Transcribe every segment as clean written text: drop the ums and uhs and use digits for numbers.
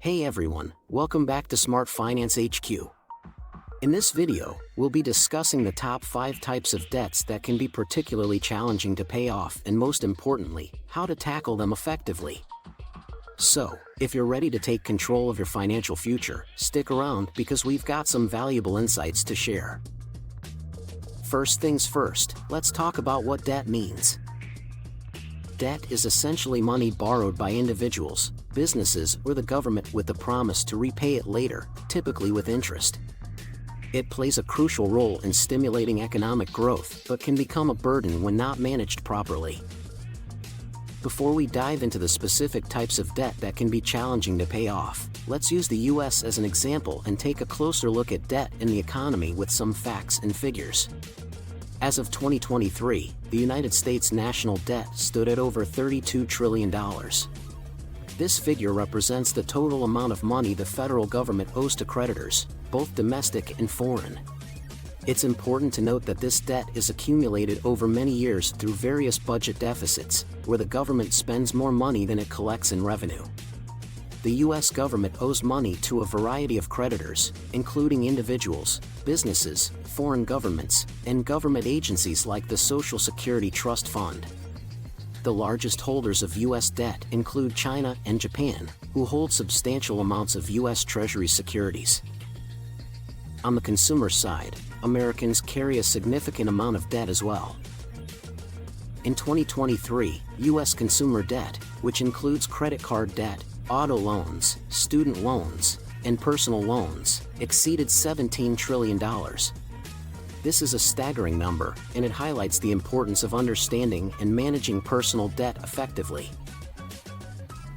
Hey everyone, welcome back to Smart Finance HQ. In this video, we'll be discussing the top 5 types of debts that can be particularly challenging to pay off and most importantly, how to tackle them effectively. So, if you're ready to take control of your financial future, stick around because we've got some valuable insights to share. First things first, let's talk about what debt means. Debt is essentially money borrowed by individuals, businesses, or the government with the promise to repay it later, typically with interest. It plays a crucial role in stimulating economic growth, but can become a burden when not managed properly. Before we dive into the specific types of debt that can be challenging to pay off, let's use the US as an example and take a closer look at debt in the economy with some facts and figures. As of 2023, the United States national debt stood at over $32 trillion. This figure represents the total amount of money the federal government owes to creditors, both domestic and foreign. It's important to note that this debt is accumulated over many years through various budget deficits, where the government spends more money than it collects in revenue. The U.S. government owes money to a variety of creditors, including individuals, businesses, foreign governments, and government agencies like the Social Security Trust Fund. The largest holders of U.S. debt include China and Japan, who hold substantial amounts of U.S. Treasury securities. On the consumer side, Americans carry a significant amount of debt as well. In 2023, U.S. consumer debt, which includes credit card debt, auto loans, student loans, and personal loans, exceeded $17 trillion. This is a staggering number, and it highlights the importance of understanding and managing personal debt effectively.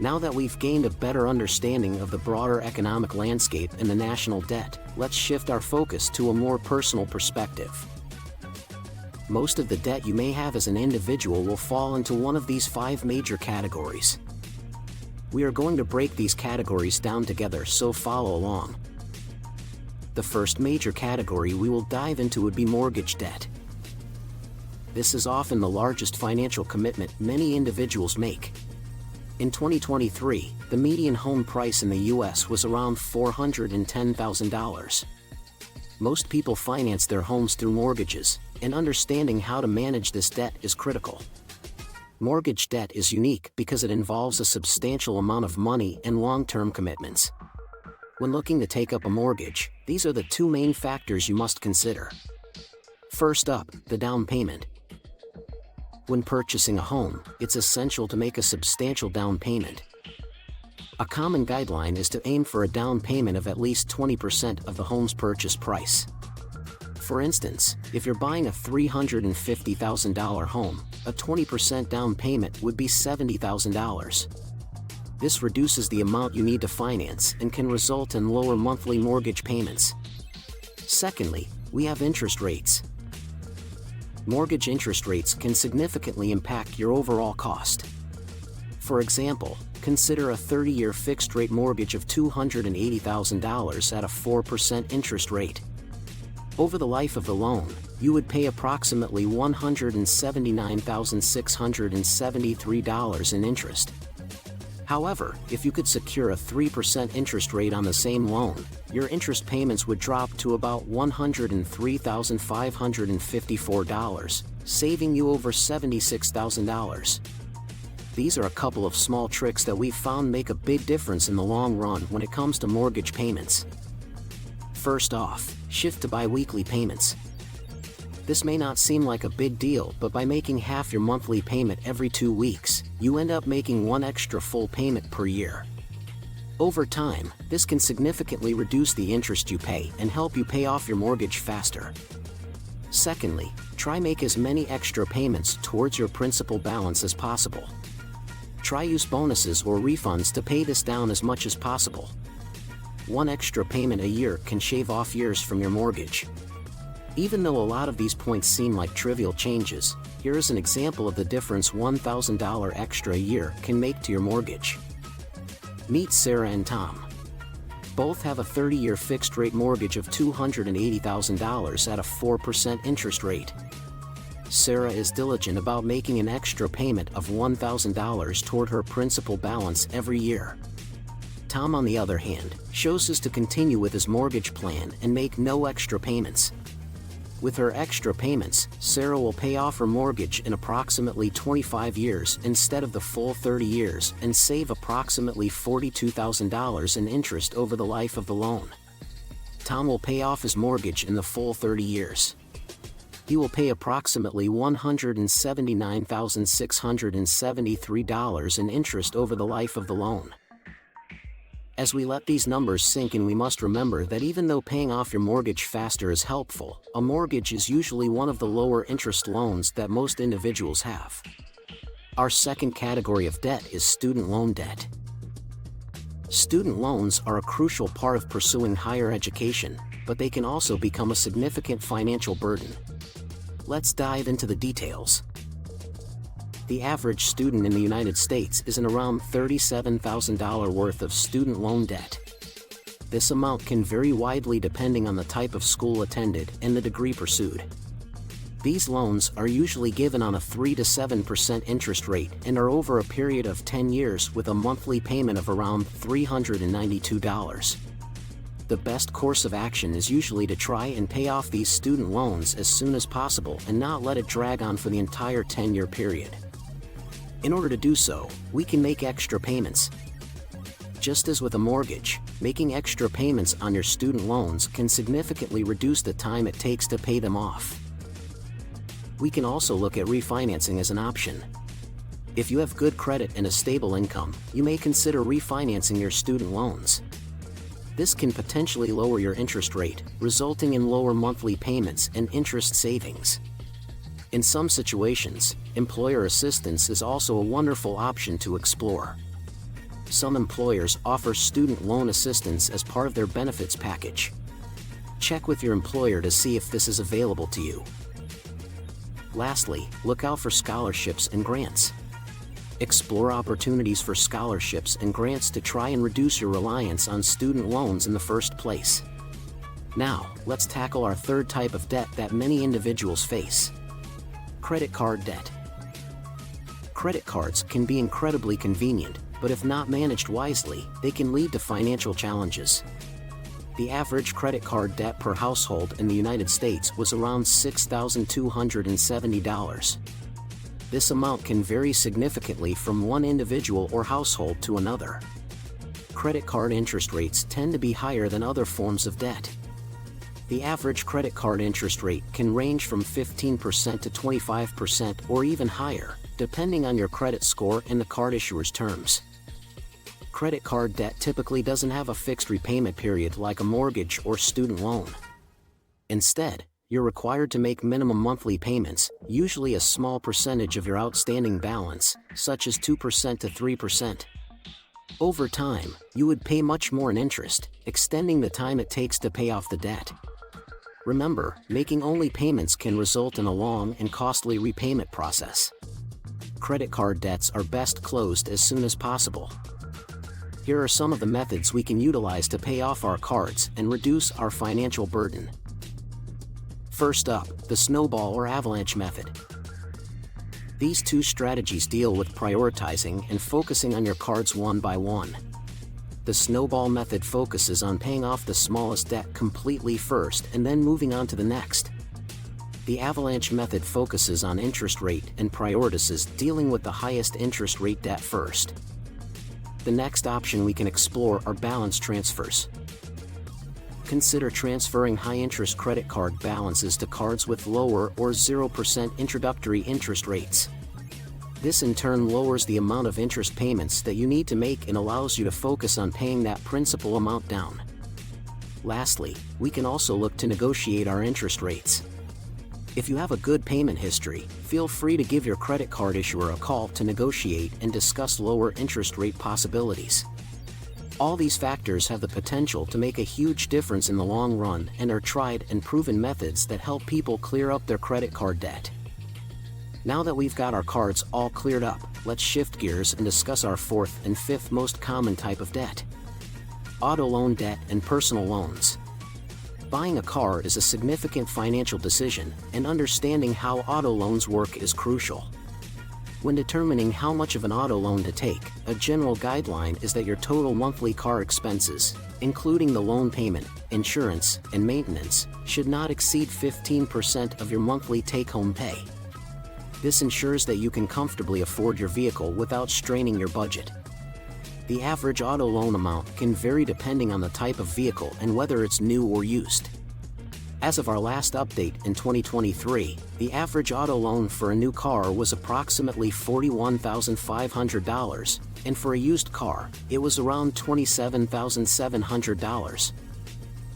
Now that we've gained a better understanding of the broader economic landscape and the national debt, let's shift our focus to a more personal perspective. Most of the debt you may have as an individual will fall into one of these 5 major categories. We are going to break these categories down together, so follow along. The first major category we will dive into would be mortgage debt. This is often the largest financial commitment many individuals make. In 2023, the median home price in the U.S. was around $410,000. Most people finance their homes through mortgages, and understanding how to manage this debt is critical. Mortgage debt is unique because it involves a substantial amount of money and long-term commitments. When looking to take up a mortgage, these are the 2 main factors you must consider. First up, the down payment. When purchasing a home, it's essential to make a substantial down payment. A common guideline is to aim for a down payment of at least 20% of the home's purchase price. For instance, if you're buying a $350,000 home, a 20% down payment would be $70,000. This reduces the amount you need to finance and can result in lower monthly mortgage payments. Secondly, we have interest rates. Mortgage interest rates can significantly impact your overall cost. For example, consider a 30-year fixed-rate mortgage of $280,000 at a 4% interest rate. Over the life of the loan, you would pay approximately $179,673 in interest. However, if you could secure a 3% interest rate on the same loan, your interest payments would drop to about $103,554, saving you over $76,000. These are a couple of small tricks that we've found make a big difference in the long run when it comes to mortgage payments. First off, shift to bi-weekly payments. This may not seem like a big deal, but by making half your monthly payment every 2 weeks, you end up making 1 extra full payment per year. Over time, this can significantly reduce the interest you pay and help you pay off your mortgage faster. Secondly, try make as many extra payments towards your principal balance as possible. Try use bonuses or refunds to pay this down as much as possible. 1 extra payment a year can shave off years from your mortgage. Even though a lot of these points seem like trivial changes, here is an example of the difference $1,000 extra a year can make to your mortgage. Meet Sarah and Tom. Both have a 30-year fixed-rate mortgage of $280,000 at a 4% interest rate. Sarah is diligent about making an extra payment of $1,000 toward her principal balance every year. Tom, on the other hand, chooses to continue with his mortgage plan and make no extra payments. With her extra payments, Sarah will pay off her mortgage in approximately 25 years instead of the full 30 years and save approximately $42,000 in interest over the life of the loan. Tom will pay off his mortgage in the full 30 years. He will pay approximately $179,673 in interest over the life of the loan. As we let these numbers sink in, we must remember that even though paying off your mortgage faster is helpful, a mortgage is usually one of the lower interest loans that most individuals have. Our second category of debt is student loan debt. Student loans are a crucial part of pursuing higher education, but they can also become a significant financial burden. Let's dive into the details. The average student in the United States is in around $37,000 worth of student loan debt. This amount can vary widely depending on the type of school attended and the degree pursued. These loans are usually given on a 3 to 7% interest rate and are over a period of 10 years with a monthly payment of around $392. The best course of action is usually to try and pay off these student loans as soon as possible and not let it drag on for the entire 10-year period. In order to do so, we can make extra payments. Just as with a mortgage, making extra payments on your student loans can significantly reduce the time it takes to pay them off. We can also look at refinancing as an option. If you have good credit and a stable income, you may consider refinancing your student loans. This can potentially lower your interest rate, resulting in lower monthly payments and interest savings. In some situations, employer assistance is also a wonderful option to explore. Some employers offer student loan assistance as part of their benefits package. Check with your employer to see if this is available to you. Lastly, look out for scholarships and grants. Explore opportunities for scholarships and grants to try and reduce your reliance on student loans in the first place. Now, let's tackle our third type of debt that many individuals face: credit card debt. Credit cards can be incredibly convenient, but if not managed wisely, they can lead to financial challenges. The average credit card debt per household in the United States was around $6,270. This amount can vary significantly from one individual or household to another. Credit card interest rates tend to be higher than other forms of debt. The average credit card interest rate can range from 15% to 25% or even higher, depending on your credit score and the card issuer's terms. Credit card debt typically doesn't have a fixed repayment period like a mortgage or student loan. Instead, you're required to make minimum monthly payments, usually a small percentage of your outstanding balance, such as 2% to 3%. Over time, you would pay much more in interest, extending the time it takes to pay off the debt. Remember, making only payments can result in a long and costly repayment process. Credit card debts are best closed as soon as possible. Here are some of the methods we can utilize to pay off our cards and reduce our financial burden. First up, the snowball or avalanche method. These two strategies deal with prioritizing and focusing on your cards one by one. The snowball method focuses on paying off the smallest debt completely first and then moving on to the next. The avalanche method focuses on interest rate and prioritizes dealing with the highest interest rate debt first. The next option we can explore are balance transfers. Consider transferring high-interest credit card balances to cards with lower or 0% introductory interest rates. This in turn lowers the amount of interest payments that you need to make and allows you to focus on paying that principal amount down. Lastly, we can also look to negotiate our interest rates. If you have a good payment history, feel free to give your credit card issuer a call to negotiate and discuss lower interest rate possibilities. All these factors have the potential to make a huge difference in the long run and are tried and proven methods that help people clear up their credit card debt. Now that we've got our cards all cleared up, let's shift gears and discuss our fourth and fifth most common type of debt: auto loan debt and personal loans. Buying a car is a significant financial decision, and understanding how auto loans work is crucial. When determining how much of an auto loan to take, a general guideline is that your total monthly car expenses, including the loan payment, insurance, and maintenance, should not exceed 15% of your monthly take-home pay. This ensures that you can comfortably afford your vehicle without straining your budget. The average auto loan amount can vary depending on the type of vehicle and whether it's new or used. As of our last update in 2023, the average auto loan for a new car was approximately $41,500, and for a used car, it was around $27,700.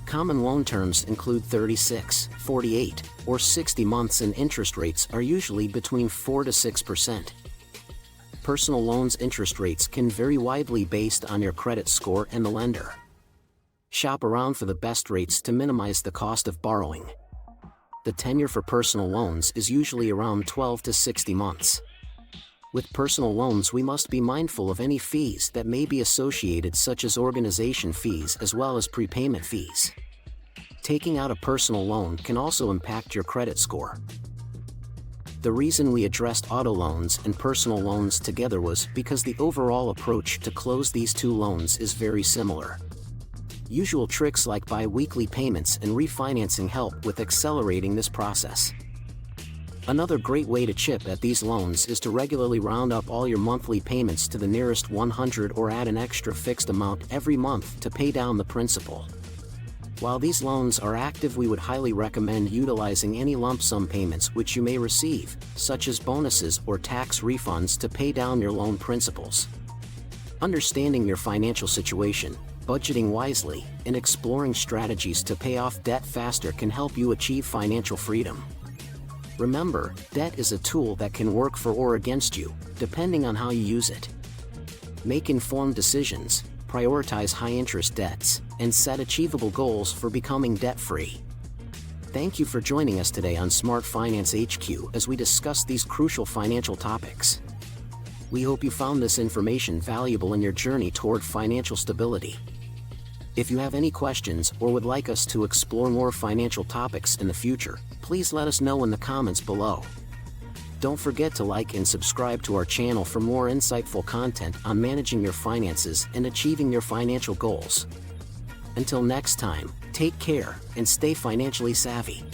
Common loan terms include 36, 48, or 60 months, and interest rates are usually between 4 to 6%. Personal loans interest rates can vary widely based on your credit score and the lender. Shop around for the best rates to minimize the cost of borrowing. The tenure for personal loans is usually around 12 to 60 months. With personal loans, we must be mindful of any fees that may be associated, such as organization fees as well as prepayment fees. Taking out a personal loan can also impact your credit score. The reason we addressed auto loans and personal loans together was because the overall approach to close these two loans is very similar. Usual tricks like bi-weekly payments and refinancing help with accelerating this process. Another great way to chip at these loans is to regularly round up all your monthly payments to the nearest 100 or add an extra fixed amount every month to pay down the principal. While these loans are active, we would highly recommend utilizing any lump sum payments which you may receive, such as bonuses or tax refunds, to pay down your loan principals. Understanding your financial situation, budgeting wisely, and exploring strategies to pay off debt faster can help you achieve financial freedom. Remember, debt is a tool that can work for or against you, depending on how you use it. Make informed decisions, prioritize high-interest debts, and set achievable goals for becoming debt-free. Thank you for joining us today on Smart Finance HQ as we discuss these crucial financial topics. We hope you found this information valuable in your journey toward financial stability. If you have any questions or would like us to explore more financial topics in the future, please let us know in the comments below. Don't forget to like and subscribe to our channel for more insightful content on managing your finances and achieving your financial goals. Until next time, take care and stay financially savvy.